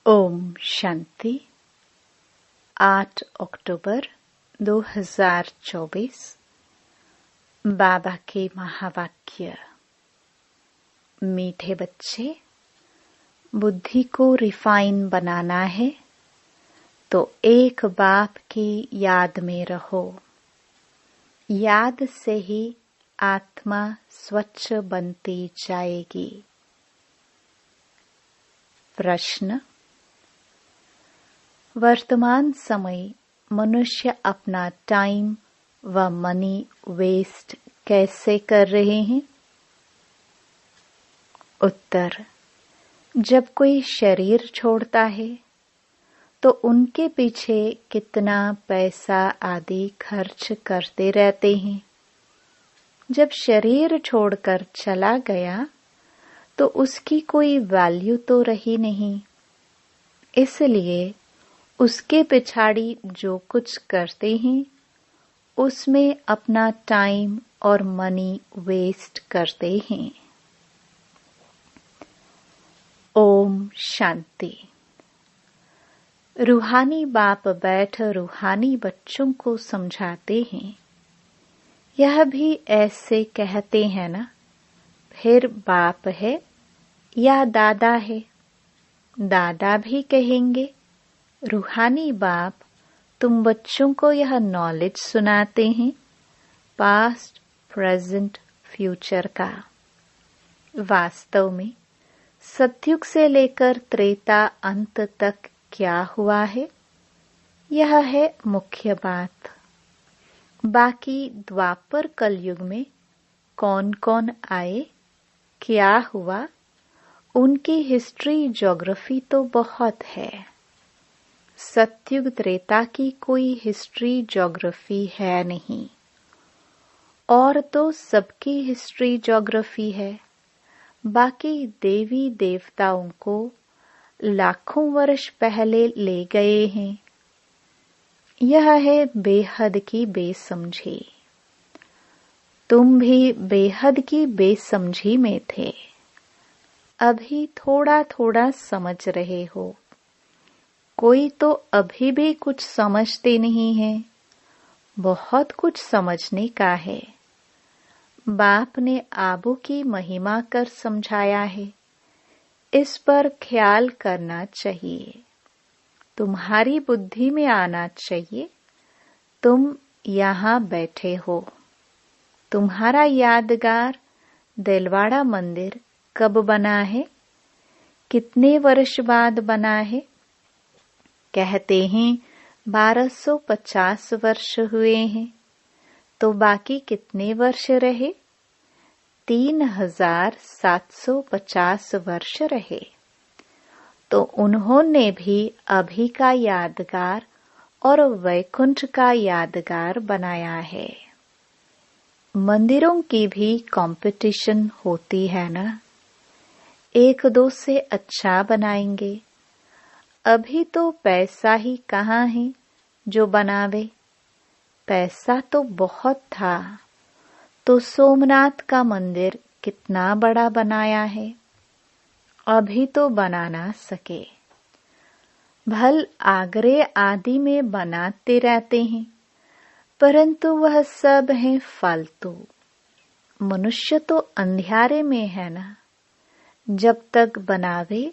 ओम शांति। 8 अक्टूबर 2024। बाबा के महावाक्य। मीठे बच्चे, बुद्धि को रिफाइन बनाना है तो एक बाप की याद में रहो। याद से ही आत्मा स्वच्छ बनती जाएगी। प्रश्न। वर्तमान समय मनुष्य अपना टाइम व मनी वेस्ट कैसे कर रहे हैं? उत्तर। जब कोई शरीर छोड़ता है तो उनके पीछे कितना पैसा आदि खर्च करते रहते हैं। जब शरीर छोड़कर चला गया तो उसकी कोई वैल्यू तो रही नहीं, इसलिए उसके पिछाड़ी जो कुछ करते हैं उसमें अपना टाइम और मनी वेस्ट करते हैं। ओम शांति। रूहानी बाप बैठ रूहानी बच्चों को समझाते हैं। यह भी ऐसे कहते हैं ना, फिर बाप है या दादा है? दादा भी कहेंगे, रूहानी बाप तुम बच्चों को यह नॉलेज सुनाते हैं पास्ट, प्रेजेंट, फ्यूचर का। वास्तव में सतयुग से लेकर त्रेता अंत तक क्या हुआ है, यह है मुख्य बात। बाकी द्वापर कलयुग में कौन कौन आए, क्या हुआ, उनकी हिस्ट्री ज्योग्राफी तो बहुत है। सतयुग त्रेता की कोई हिस्ट्री ज्योग्राफी है नहीं, और तो सबकी हिस्ट्री ज्योग्राफी है। बाकी देवी देवताओं को लाखों वर्ष पहले ले गए हैं। यह है बेहद की बेसमझी। तुम भी बेहद की बेसमझी में थे, अभी थोड़ा थोड़ा समझ रहे हो। कोई तो अभी भी कुछ समझते नहीं है, बहुत कुछ समझने का है। बाप ने आबू की महिमा कर समझाया है, इस पर ख्याल करना चाहिए। तुम्हारी बुद्धि में आना चाहिए, तुम यहाँ बैठे हो। तुम्हारा यादगार दिलवाड़ा मंदिर कब बना है, कितने वर्ष बाद बना है? कहते हैं 1250 वर्ष हुए हैं, तो बाकी कितने वर्ष रहे? 3750 वर्ष रहे। तो उन्होंने भी अभी का यादगार और वैकुंठ का यादगार बनाया है। मंदिरों की भी कंपटीशन होती है ना, एक दो से अच्छा बनाएंगे। अभी तो पैसा ही कहाँ है जो बनावे? पैसा तो बहुत था, तो सोमनाथ का मंदिर कितना बड़ा बनाया है, अभी तो बना ना सके। भल आगरे आदि में बनाते रहते हैं, परंतु वह सब है फालतू। मनुष्य तो अंधियारे में है ना, जब तक बनावे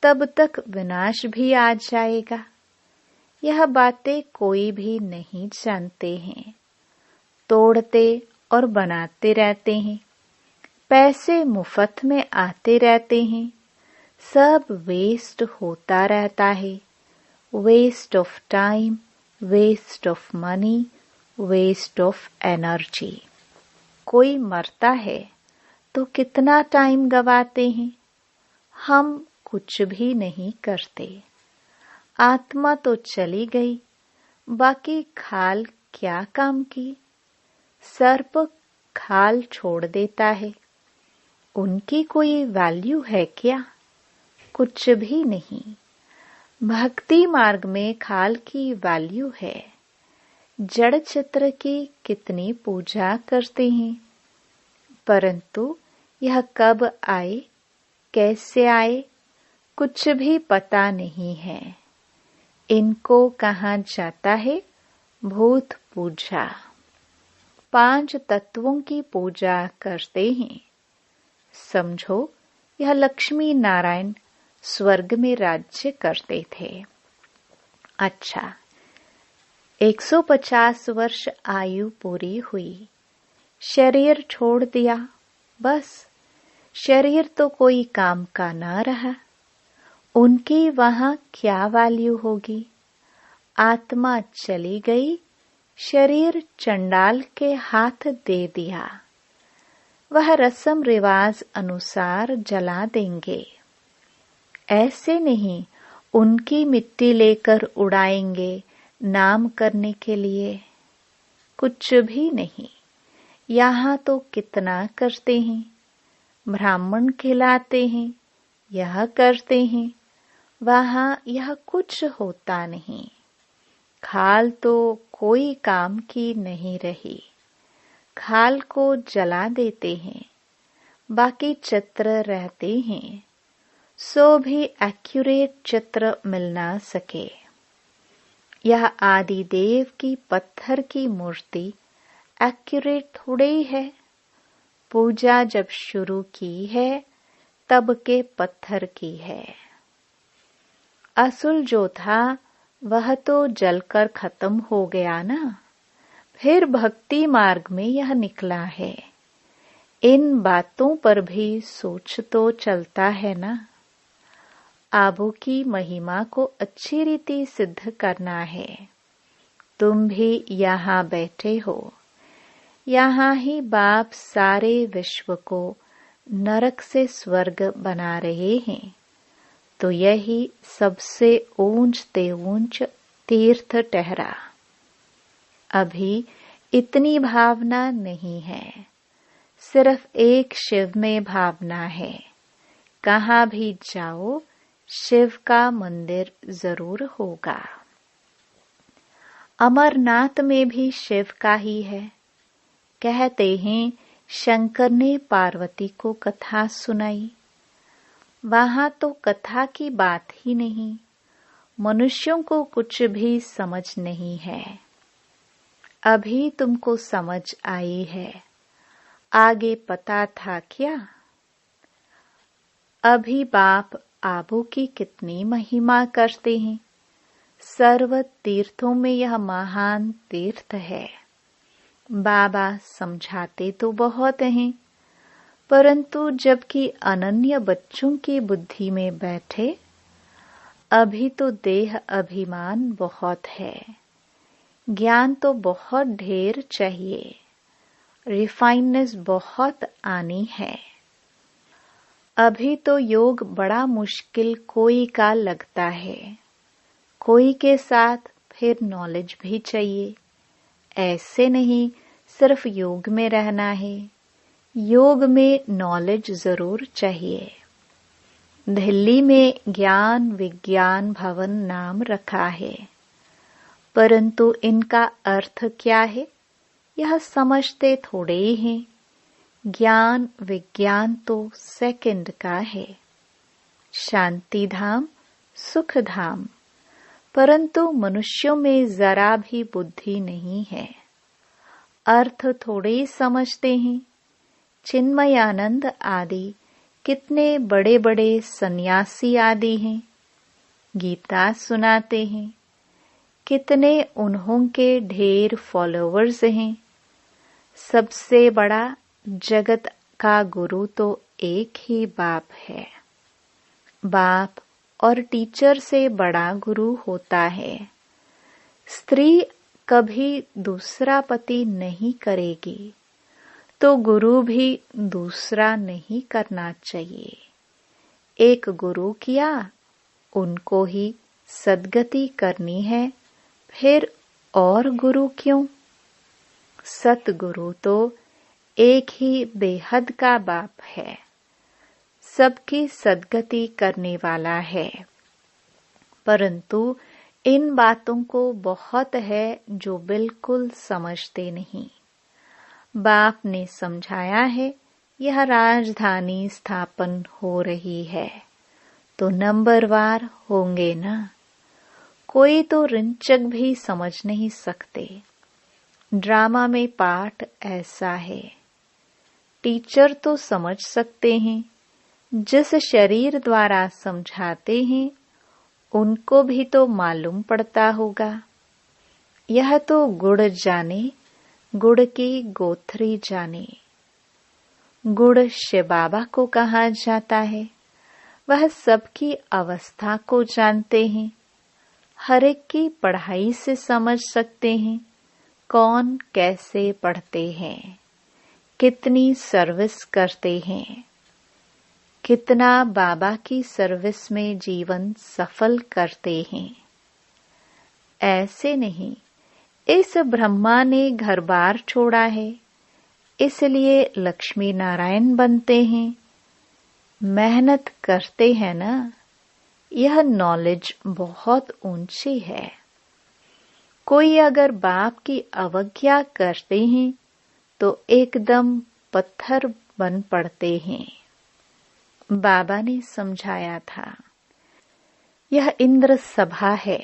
तब तक विनाश भी आ जाएगा। यह बातें कोई भी नहीं जानते हैं, तोड़ते और बनाते रहते हैं। पैसे मुफ्त में आते रहते हैं, सब वेस्ट होता रहता है। Waste of time, waste of money, waste of energy. कोई मरता है तो कितना टाइम गवाते हैं, हम कुछ भी नहीं करते। आत्मा तो चली गई, बाकी खाल क्या काम की? सर्प खाल छोड़ देता है, उनकी कोई वैल्यू है क्या? कुछ भी नहीं। भक्ति मार्ग में खाल की वैल्यू है। जड़ चित्र की कितनी पूजा करते हैं, परंतु यह कब आए, कैसे आए, कुछ भी पता नहीं है। इनको कहा जाता है भूत पूजा। 5 तत्वों की पूजा करते हैं। समझो यह लक्ष्मी नारायण स्वर्ग में राज्य करते थे। अच्छा, 150 वर्ष आयु पूरी हुई, शरीर छोड़ दिया, बस शरीर तो कोई काम का ना रहा। उनकी वहां क्या वैल्यू होगी? आत्मा चली गई, शरीर चंडाल के हाथ दे दिया। वह रस्म रिवाज अनुसार जला देंगे। ऐसे नहीं उनकी मिट्टी लेकर उड़ाएंगे नाम करने के लिए। कुछ भी नहीं। यहाँ तो कितना करते हैं, ब्राह्मण खिलाते हैं, यह करते हैं, वहाँ यह कुछ होता नहीं। खाल तो कोई काम की नहीं रही। खाल को जला देते हैं, बाकी चित्र रहते हैं, सो भी एक्यूरेट चित्र मिल ना सके। यह आदि देव की पत्थर की मूर्ति एक्यूरेट थोड़ी है। पूजा जब शुरू की है तब के पत्थर की है। असुल जो था वह तो जलकर खत्म हो गया ना। फिर भक्ति मार्ग में यह निकला है। इन बातों पर भी सोच तो चलता है ना। आबू की महिमा को अच्छी रीति सिद्ध करना है। तुम भी यहाँ बैठे हो। यहाँ ही बाप सारे विश्व को नरक से स्वर्ग बना रहे हैं। तो यही सबसे ऊंच ऊंच तीर्थ ठहरा। अभी इतनी भावना नहीं है। सिर्फ एक शिव में भावना है। कहाँ भी जाओ शिव का मंदिर जरूर होगा। अमरनाथ में भी शिव का ही है। कहते हैं शंकर ने पार्वती को कथा सुनाई। वहां तो कथा की बात ही नहीं। मनुष्यों को कुछ भी समझ नहीं है। अभी तुमको समझ आई है, आगे पता था क्या? अभी बाप आबू की कितनी महिमा करते हैं। सर्व तीर्थों में यह महान तीर्थ है। बाबा समझाते तो बहुत हैं, परंतु जबकि अनन्य बच्चों की बुद्धि में बैठे, अभी तो देह अभिमान बहुत है। ज्ञान तो बहुत ढेर चाहिए, रिफाइननेस बहुत आनी है। अभी तो योग बड़ा मुश्किल कोई का लगता है। कोई के साथ फिर नॉलेज भी चाहिए। ऐसे नहीं सिर्फ योग में रहना है। योग में नॉलेज जरूर चाहिए। दिल्ली में ज्ञान विज्ञान भवन नाम रखा है, परंतु इनका अर्थ क्या है यह समझते थोड़े हैं। ज्ञान विज्ञान तो सेकंड का है। शांति धाम सुख धाम, परंतु मनुष्यों में जरा भी बुद्धि नहीं है। अर्थ थोड़े समझते हैं। चिन्मयानंद आदि कितने बड़े बड़े सन्यासी आदि हैं। गीता सुनाते हैं। कितने उन्हों के ढेर फॉलोवर्स हैं। सबसे बड़ा जगत का गुरु तो एक ही बाप है। बाप और टीचर से बड़ा गुरु होता है। स्त्री कभी दूसरा पति नहीं करेगी, तो गुरु भी दूसरा नहीं करना चाहिए। एक गुरु किया, उनको ही सद्गति करनी है, फिर और गुरु क्यों? सतगुरु तो एक ही बेहद का बाप है, सबकी सद्गति करने वाला है। परंतु इन बातों को बहुत है जो बिल्कुल समझते नहीं। बाप ने समझाया है यह राजधानी स्थापन हो रही है, तो नंबरवार होंगे ना। कोई तो रिंचक भी समझ नहीं सकते। ड्रामा में पाठ ऐसा है। टीचर तो समझ सकते हैं, जिस शरीर द्वारा समझाते हैं उनको भी तो मालूम पड़ता होगा। यह तो गुड़ जाने, गुड़ की गोथरी जाने। गुड़ शिव बाबा को कहा जाता है। वह सबकी अवस्था को जानते हैं। हर एक की पढ़ाई से समझ सकते हैं कौन कैसे पढ़ते हैं, कितनी सर्विस करते हैं, कितना बाबा की सर्विस में जीवन सफल करते हैं। ऐसे नहीं, इस ब्रह्मा ने घर बार छोड़ा है इसलिए लक्ष्मी नारायण बनते हैं। मेहनत करते हैं ना। यह नॉलेज बहुत ऊंची है। कोई अगर बाप की अवज्ञा करते हैं तो एकदम पत्थर बन पड़ते हैं। बाबा ने समझाया था, यह इंद्र सभा है।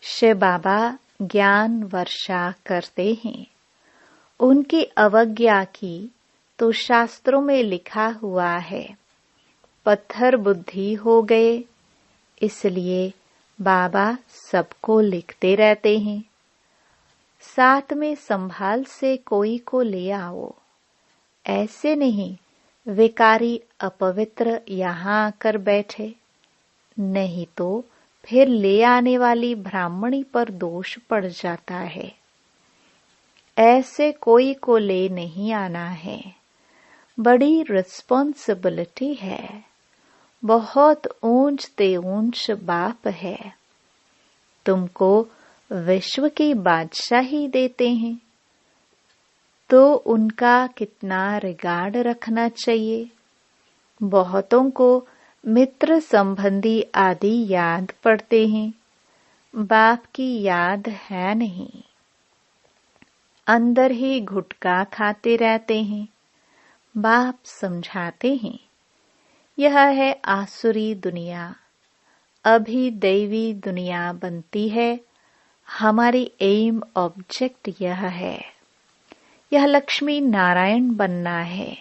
शिव बाबा ज्ञान वर्षा करते हैं। उनकी अवज्ञा की तो शास्त्रों में लिखा हुआ है, पत्थर बुद्धि हो गए। इसलिए बाबा सबको लिखते रहते हैं, साथ में संभाल से कोई को ले आओ। ऐसे नहीं विकारी अपवित्र यहाँ आकर बैठे, नहीं तो फिर ले आने वाली ब्राह्मणी पर दोष पड़ जाता है। ऐसे कोई को ले नहीं आना है। बड़ी रिस्पॉन्सिबिलिटी है। बहुत ऊंच ते ऊंच बाप है। तुमको विश्व की बादशाही देते हैं तो उनका कितना रिगार्ड रखना चाहिए। बहुतों को मित्र संबंधी आदि याद पड़ते हैं, बाप की याद है नहीं। अंदर ही गुटखा खाते रहते हैं। बाप समझाते हैं, यह है आसुरी दुनिया, अभी दैवी दुनिया बनती है। हमारी एम ऑब्जेक्ट यह है, यह लक्ष्मी नारायण बनना है।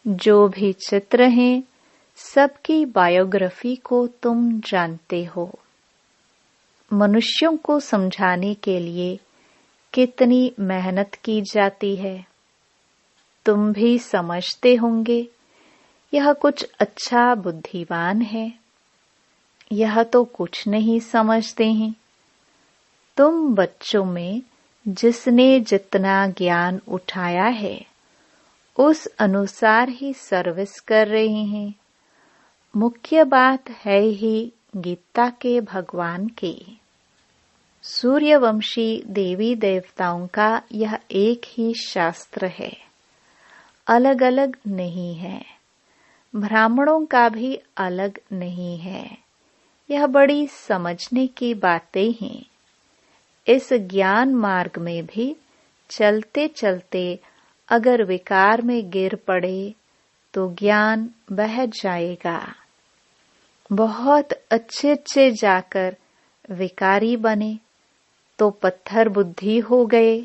जो भी चित्र हैं सबकी बायोग्राफी को तुम जानते हो। मनुष्यों को समझाने के लिए कितनी मेहनत की जाती है, तुम भी समझते होंगे। यह कुछ अच्छा बुद्धिमान है, यह तो कुछ नहीं समझते हैं। तुम बच्चों में जिसने जितना ज्ञान उठाया है उस अनुसार ही सर्विस कर रहे हैं। मुख्य बात है ही गीता के भगवान की। सूर्यवंशी देवी देवताओं का यह एक ही शास्त्र है, अलग अलग नहीं है। ब्राह्मणों का भी अलग नहीं है। यह बड़ी समझने की बातें हैं। इस ज्ञान मार्ग में भी चलते चलते अगर विकार में गिर पड़े तो ज्ञान बह जाएगा। बहुत अच्छे अच्छे जाकर विकारी बने तो पत्थर बुद्धि हो गए।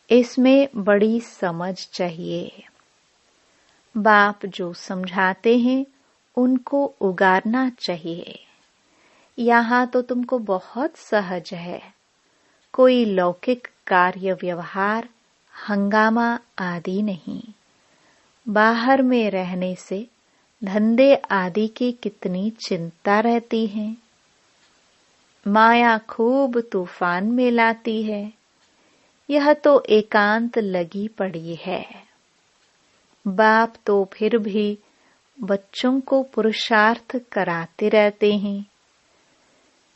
इसमें बड़ी समझ चाहिए। बाप जो समझाते हैं उनको उगारना चाहिए। यहाँ तो तुमको बहुत सहज है। कोई लौकिक कार्य व्यवहार हंगामा आदि नहीं। बाहर में रहने से धंधे आदि की कितनी चिंता रहती है। माया खूब तूफान में लाती है। यह तो एकांत लगी पड़ी है। बाप तो फिर भी बच्चों को पुरुषार्थ कराते रहते हैं।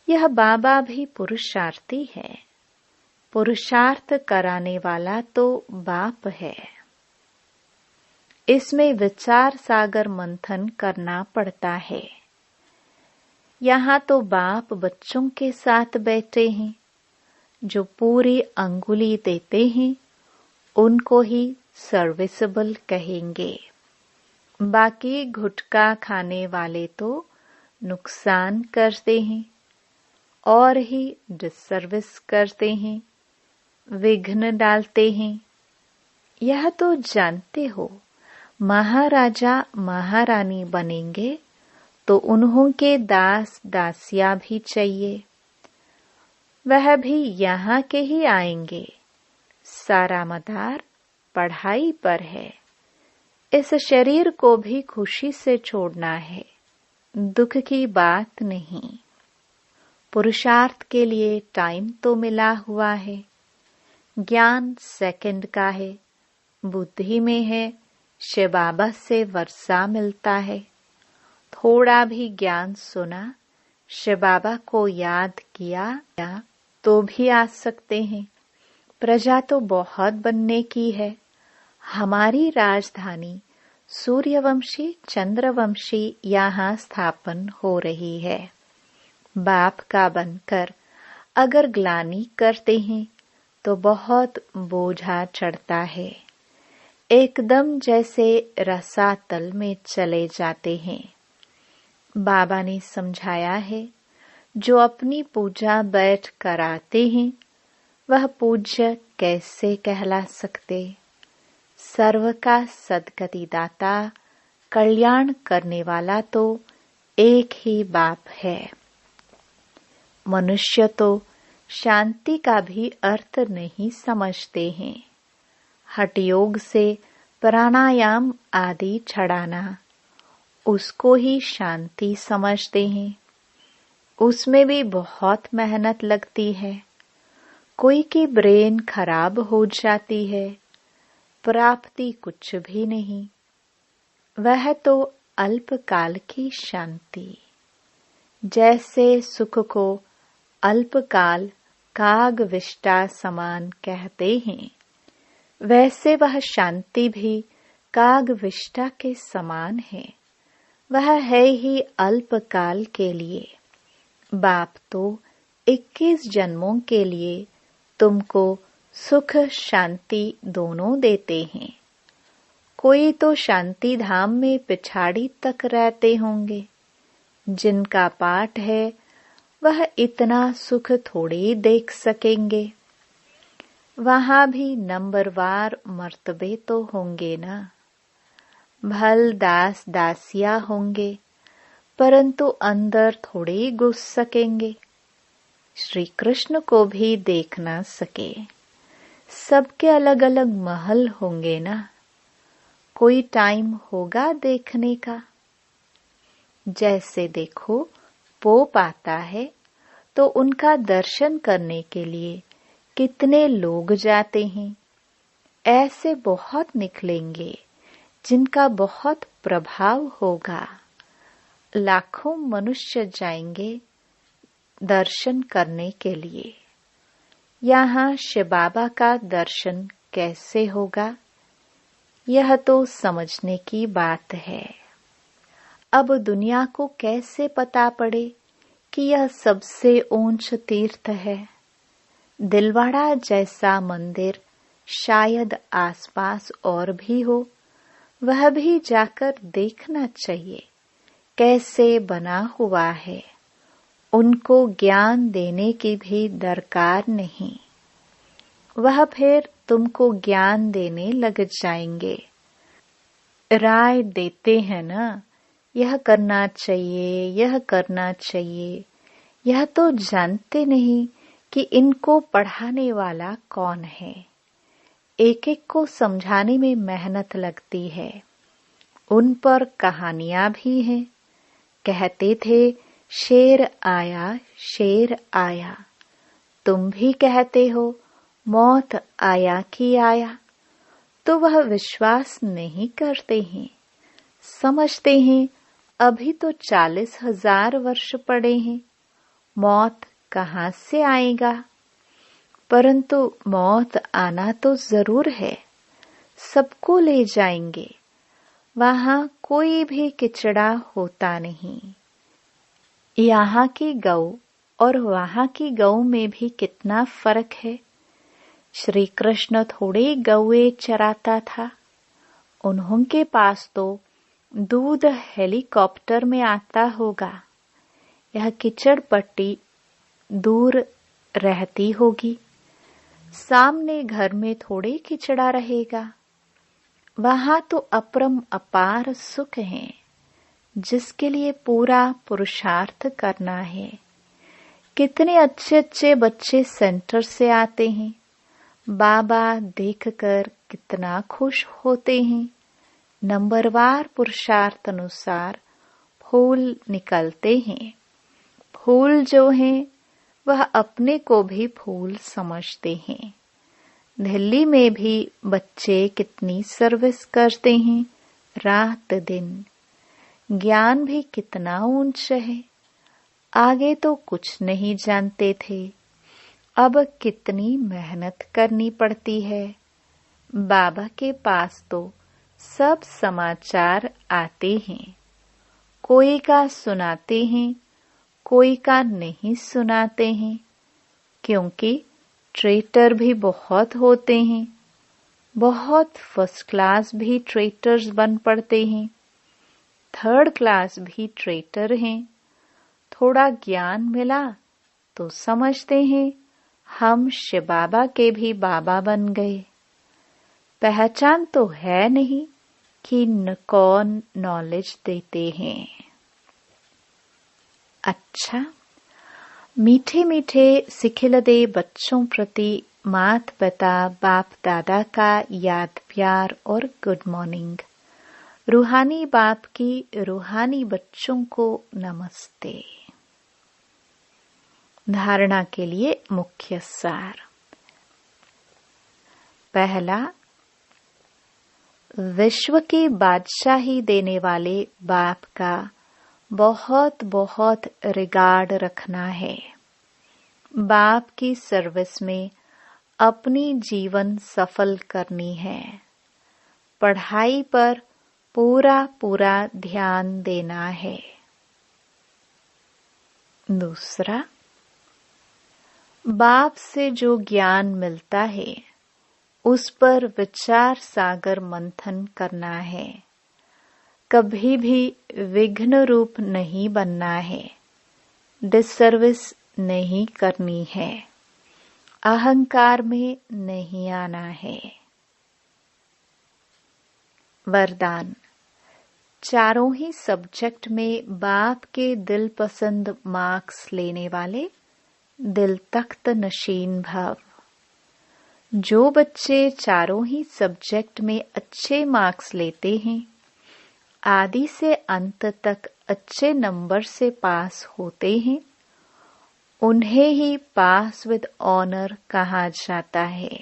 यह बाबा भी पुरुषार्थी है। पुरुषार्थ कराने वाला तो बाप है। इसमें विचार सागर मंथन करना पड़ता है। यहाँ तो बाप बच्चों के साथ बैठे हैं। जो पूरी अंगुली देते हैं उनको ही सर्विसेबल कहेंगे। बाकी गुटखा खाने वाले तो नुकसान करते हैं और ही डिससर्विस करते हैं, विघ्न डालते हैं। यह तो जानते हो, महाराजा महारानी बनेंगे तो उन्हों के दास दासियां भी चाहिए, वह भी यहाँ के ही आएंगे। सारा मदार पढ़ाई पर है। इस शरीर को भी खुशी से छोड़ना है, दुख की बात नहीं। पुरुषार्थ के लिए टाइम तो मिला हुआ है, ज्ञान सेकंड का है, बुद्धि में है, शिव बाबा से वर्षा मिलता है। थोड़ा भी ज्ञान सुना, शिव बाबा को याद किया तो भी आ सकते हैं। प्रजा तो बहुत बनने की है। हमारी राजधानी सूर्यवंशी चंद्रवंशी यहाँ स्थापन हो रही है। बाप का बनकर अगर ग्लानि करते हैं तो बहुत बोझा चढ़ता है, एकदम जैसे रसातल में चले जाते हैं। बाबा ने समझाया है, जो अपनी पूजा बैठ कराते हैं वह पूज्य कैसे कहला सकते। सर्व का सद्गति दाता, कल्याण करने वाला तो एक ही बाप है। मनुष्य तो शांति का भी अर्थ नहीं समझते हैं। हठयोग से प्राणायाम आदि छड़ाना, उसको ही शांति समझते हैं। उसमें भी बहुत मेहनत लगती है। कोई की ब्रेन खराब हो जाती है, प्राप्ति कुछ भी नहीं। वह तो अल्पकाल की शांति। जैसे सुख को अल्पकाल काग विष्टा समान कहते हैं, वैसे वह शांति भी काग विष्टा के समान है। वह है ही अल्पकाल के लिए। बाप तो 21 जन्मों के लिए तुमको सुख शांति दोनों देते हैं। कोई तो शांति धाम में पिछाड़ी तक रहते होंगे। जिनका पाठ है वह इतना सुख थोड़ी देख सकेंगे। वहां भी नंबरवार मर्तबे तो होंगे ना। भल दास दासिया होंगे, परंतु अंदर थोड़ी घुस सकेंगे। श्री कृष्ण को भी देख ना सके। सबके अलग अलग महल होंगे ना। कोई टाइम होगा देखने का। जैसे देखो, पोप आता है तो उनका दर्शन करने के लिए कितने लोग जाते हैं। ऐसे बहुत निकलेंगे जिनका बहुत प्रभाव होगा। लाखों मनुष्य जाएंगे दर्शन करने के लिए। यहाँ शिव बाबा का दर्शन कैसे होगा, यह तो समझने की बात है। अब दुनिया को कैसे पता पड़े कि यह सबसे ऊंच तीर्थ है। दिलवाड़ा जैसा मंदिर शायद आसपास और भी हो, वह भी जाकर देखना चाहिए कैसे बना हुआ है। उनको ज्ञान देने की भी दरकार नहीं, वह फिर तुमको ज्ञान देने लग जाएंगे। राय देते हैं ना, यह करना चाहिए, यह करना चाहिए। यह तो जानते नहीं कि इनको पढ़ाने वाला कौन है। एक एक को समझाने में मेहनत लगती है। उन पर कहानियां भी हैं। कहते थे शेर आया, शेर आया। तुम भी कहते हो मौत आया कि आया। तो वह विश्वास नहीं करते हैं। समझते हैं अभी तो 40,000 वर्ष पड़े हैं, मौत कहाँ से आएगा। परंतु मौत आना तो जरूर है। सबको ले जाएंगे। वहां कोई भी किचड़ा होता नहीं। यहाँ की गौ और वहां की गौ में भी कितना फर्क है। श्री कृष्ण थोड़े गौए चराता था। उन्होंने पास तो दूध हेलीकॉप्टर में आता होगा। यह कीचड़ पट्टी दूर रहती होगी। सामने घर में थोड़े कीचड़ा रहेगा। वहां तो अपरम अपार सुख है, जिसके लिए पूरा पुरुषार्थ करना है। कितने अच्छे अच्छे बच्चे सेंटर से आते हैं। बाबा देखकर कितना खुश होते हैं। नंबरवार पुरुषार्थ अनुसार फूल निकलते हैं। फूल जो हैं वह अपने को भी फूल समझते हैं। दिल्ली में भी बच्चे कितनी सर्विस करते हैं, रात दिन। ज्ञान भी कितना ऊंच है। आगे तो कुछ नहीं जानते थे, अब कितनी मेहनत करनी पड़ती है। बाबा के पास तो सब समाचार आते हैं। कोई का सुनाते हैं, कोई का नहीं सुनाते हैं, क्योंकि ट्रेटर भी बहुत होते हैं। बहुत फर्स्ट क्लास भी ट्रेटर्स बन पड़ते हैं, थर्ड क्लास भी ट्रेटर हैं। थोड़ा ज्ञान मिला तो समझते हैं हम शिव बाबा के भी बाबा बन गए। पहचान तो है नहीं कि कौन नॉलेज देते हैं। अच्छा, मीठे मीठे सिखिलदे बच्चों प्रति मात पिता बाप दादा का याद प्यार और गुड मॉर्निंग। रूहानी बाप की रूहानी बच्चों को नमस्ते। धारणा के लिए मुख्य सार। पहला, विश्व की बादशाही देने वाले बाप का बहुत बहुत रिगार्ड रखना है। बाप की सर्विस में अपनी जीवन सफल करनी है। पढ़ाई पर पूरा पूरा ध्यान देना है। दूसरा, बाप से जो ज्ञान मिलता है उस पर विचार सागर मंथन करना है। कभी भी विघ्न रूप नहीं बनना है। डिसर्विस नहीं करनी है। अहंकार में नहीं आना है। वरदान, चारों ही सब्जेक्ट में बाप के दिल पसंद मार्क्स लेने वाले दिल तख्त नशीन भव। जो बच्चे चारों ही सब्जेक्ट में अच्छे मार्क्स लेते हैं, आदि से अंत तक अच्छे नंबर से पास होते हैं, उन्हें ही पास विद ऑनर कहा जाता है।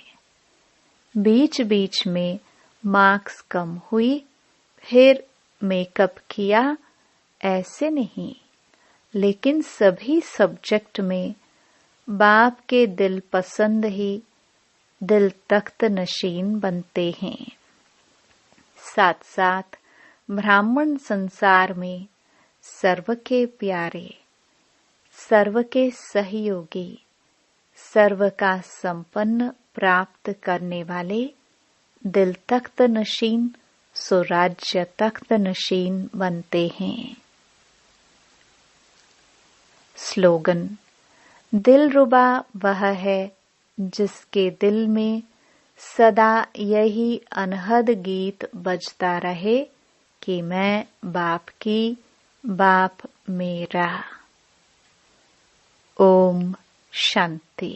बीच बीच में मार्क्स कम हुई, फिर मेकअप किया, ऐसे नहीं, लेकिन सभी सब्जेक्ट में बाप के दिल पसंद ही दिल तख्त नशीन बनते हैं। साथ साथ ब्राह्मण संसार में सर्व के प्यारे, सर्व के सहयोगी, सर्व का संपन्न प्राप्त करने वाले दिल तख्त नशीन स्वराज्य तख्त नशीन बनते हैं। स्लोगन, दिलरुबा वह है जिसके दिल में सदा यही अनहद गीत बजता रहे कि मैं बाप की, बाप मेरा। ओम शांति।